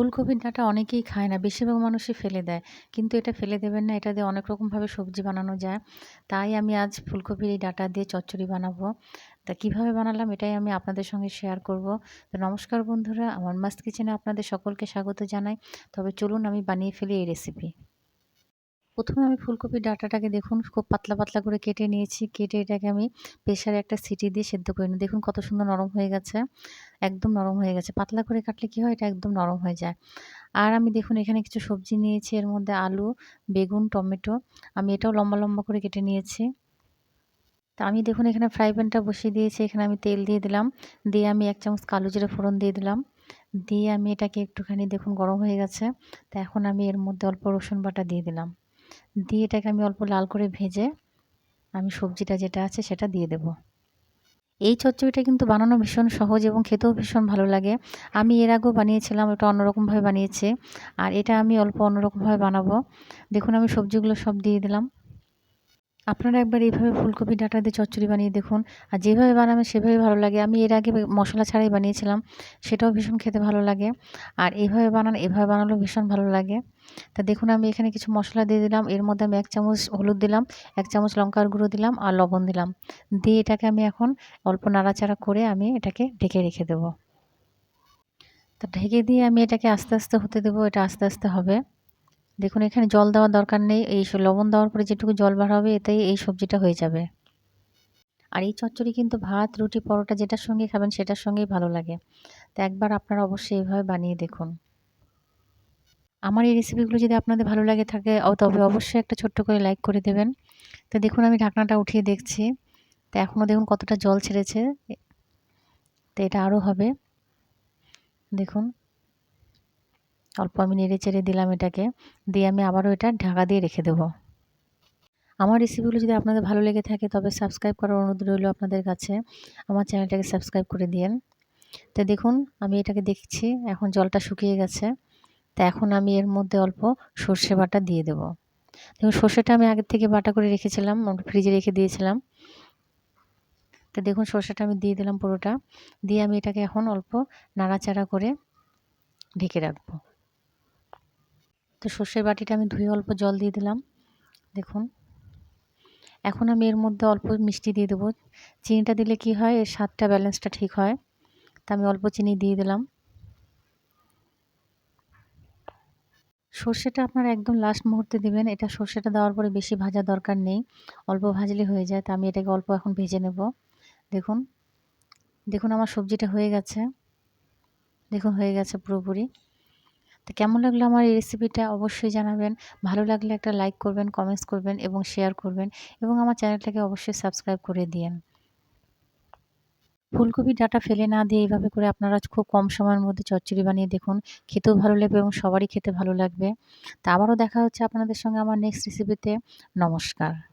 ফুলকপির ডাঁটা অনেকেই খায় না। বেশিরভাগ মানুষই ফেলে দেয়। কিন্তু এটা ফেলে দেবেন না। এটা দিয়ে অনেক রকমভাবে সবজি বানানো যায়। তাই আমি আজ ফুলকপির এই ডাঁটা দিয়ে চচ্চড়ি বানাবো। তা কিভাবে বানালাম এটাই আমি আপনাদের সঙ্গে শেয়ার করব। তো নমস্কার বন্ধুরা, আমার মাস্ট কিচেনে আপনাদের সকলকে স্বাগত জানাই। তবে চলুন আমি বানিয়ে ফেলি এই রেসিপি। প্রথমে আমি ফুলকপির ডাঁটাটাকে দেখুন খুব পাতলা, পাতলা করে কেটে নিয়েছি। কেটে এটাকে আমি প্রেসারে একটা সিটি দিয়ে সেদ্ধ করে নিই। দেখুন কত সুন্দর নরম হয়ে গেছে। একদম নরম হয়ে গেছে। পাতলা করে কাটলে কি হয়? এটা একদম নরম হয়ে যায়। আর আমি দেখুন এখানে কিছু সবজি নিয়েছি। এর মধ্যে আলু, বেগুন, টমেটো। আমি এটাও লম্বা, লম্বা করে কেটে নিয়েছি। তো আমি দেখুন এখানে ফ্রাই প্যানটা বসিয়ে দিয়েছি। এখানে আমি তেল দিয়ে দিলাম। দিয়ে আমি ১ চামচ কালো জিরা ফোড়ন দিয়ে দিলাম। দিয়ে আমি এটাকে একটুখানি দেখুন গরম হয়ে গেছে। তো এখন আমি এর মধ্যে অল্প রসুন বাটা দিয়ে দিলাম। দিয়ে এটাকে আমি অল্প লাল করে ভেজে আমি সবজিটা যেটা আছে সেটা দিয়ে দেব। এই চচ্চড়িটা কিন্তু বানানো ভীষণ সহজ এবং খেতেও ভীষণ ভালো লাগে। আমি এর আগেও বানিয়েছিলাম, ওটা অন্যরকমভাবে বানিয়েছি। আর এটা আমি অল্প অন্যরকমভাবে বানাবো। দেখুন আমি সবজিগুলো সব দিয়ে দিলাম। আপনারা একবার এইভাবে ফুলকপি ডাঁটা দিয়ে চচ্চড়ি বানিয়ে দেখুন। আর যেভাবে বানাবেন সেভাবেই ভালো লাগে। আমি এর আগে মশলা ছাড়াই বানিয়েছিলাম। সেটাও ভীষণ খেতে ভালো লাগে। আর এভাবে বানালেও ভীষণ ভালো লাগে। তা দেখুন আমি এখানে কিছু মশলা দিয়ে দিলাম। এর মধ্যে আমি ১ চামচ হলুদ দিলাম, ১ চামচ লঙ্কার গুঁড়ো দিলাম আর লবণ দিলাম। দিয়ে এটাকে আমি এখন অল্প নাড়াচাড়া করে আমি এটাকে ঢেকে রেখে দেবো। তো ঢেকে দিয়ে আমি এটাকে আস্তে, আস্তে হতে দেবো। এটা আস্তে, আস্তে হবে। দেখুন এখানে জল দেওয়ার দরকার নেই। এই লবণ দেওয়ার পরে যেটুকু জল বার হবে এতেই এই সবজিটা হয়ে যাবে। আর এই চচ্চড়ি কিন্তু ভাত, রুটি, পরোটা যেটার সঙ্গেই খাবেন সেটার সঙ্গেই ভালো লাগে। তো একবার আপনারা অবশ্যই এভাবে বানিয়ে দেখুন। আমার এই রেসিপিগুলো যদি আপনাদের ভালো লাগে থাকে তবে অবশ্যই একটা ছোট্ট করে লাইক করে দেবেন। তো দেখুন আমি ঢাকনাটা উঠিয়ে দেখছি। তো এখনও দেখুন কতটা জল ছেড়েছে। তো এটা আরও হবে। দেখুন অল্প আমি নেড়ে চেড়ে দিলাম এটাকে। দিয়ে আমি আবারও এটা ঢাকা দিয়ে রেখে দেবো। আমার রেসিপিগুলো যদি আপনাদের ভালো লেগে থাকে তবে সাবস্ক্রাইব করার অনুরোধ রইল আপনাদের কাছে। আমার চ্যানেলটাকে সাবস্ক্রাইব করে দিয়েন। তো দেখুন আমি এটাকে দেখছি এখন জলটা শুকিয়ে গেছে। তো এখন আমি এর মধ্যে অল্প সর্ষে বাটা দিয়ে দেব। দেখুন সর্ষেটা আমি আগের থেকে বাটা করে রেখেছিলাম, ফ্রিজে রেখে দিয়েছিলাম। তো দেখুন সর্ষেটা আমি দিয়ে দিলাম পুরোটা। দিয়ে আমি এটাকে এখন অল্প নাড়াচাড়া করে ঢেকে রাখবো। তো সর্ষের বাটিটা আমি ধুয়ে অল্প জল দিয়ে দিলাম। দেখুন এখন আমি এর মধ্যে অল্প মিষ্টি দিয়ে দেবো। চিনিটা দিলে কি হয় এর স্বাদটা ব্যালেন্সটা ঠিক হয়। তা আমি অল্প চিনি দিয়ে দিলাম। সর্ষেটা আপনারা একদম লাস্ট মুহূর্তে দিবেন। এটা সর্ষেটা দেওয়ার পরে বেশি ভাজার দরকার নেই। অল্প ভাজলে হয়ে যায়। তো আমি এটাকে অল্প এখন ভেজে নেব। দেখুন, দেখুন আমার সবজিটা হয়ে গেছে। দেখুন হয়ে গেছে পুরোপুরি। তো কেমন লাগলো আমার এই রেসিপিটা অবশ্যই জানাবেন। ভালো লাগলে একটা লাইক করবেন, কমেন্টস করবেন এবং শেয়ার করবেন এবং আমার চ্যানেলটাকে অবশ্যই সাবস্ক্রাইব করে দিয়েন। ফুলকপির ডাঁটা ফেলে না দিয়ে এইভাবে করে আপনারা খুব কম সময়ের মধ্যে চচ্চড়ি বানিয়ে দেখুন। খেতেও ভালো লাগবে এবং সবারই খেতে ভালো লাগবে। তা আবারও দেখা হচ্ছে আপনাদের সঙ্গে আমার নেক্সট রেসিপিতে। নমস্কার।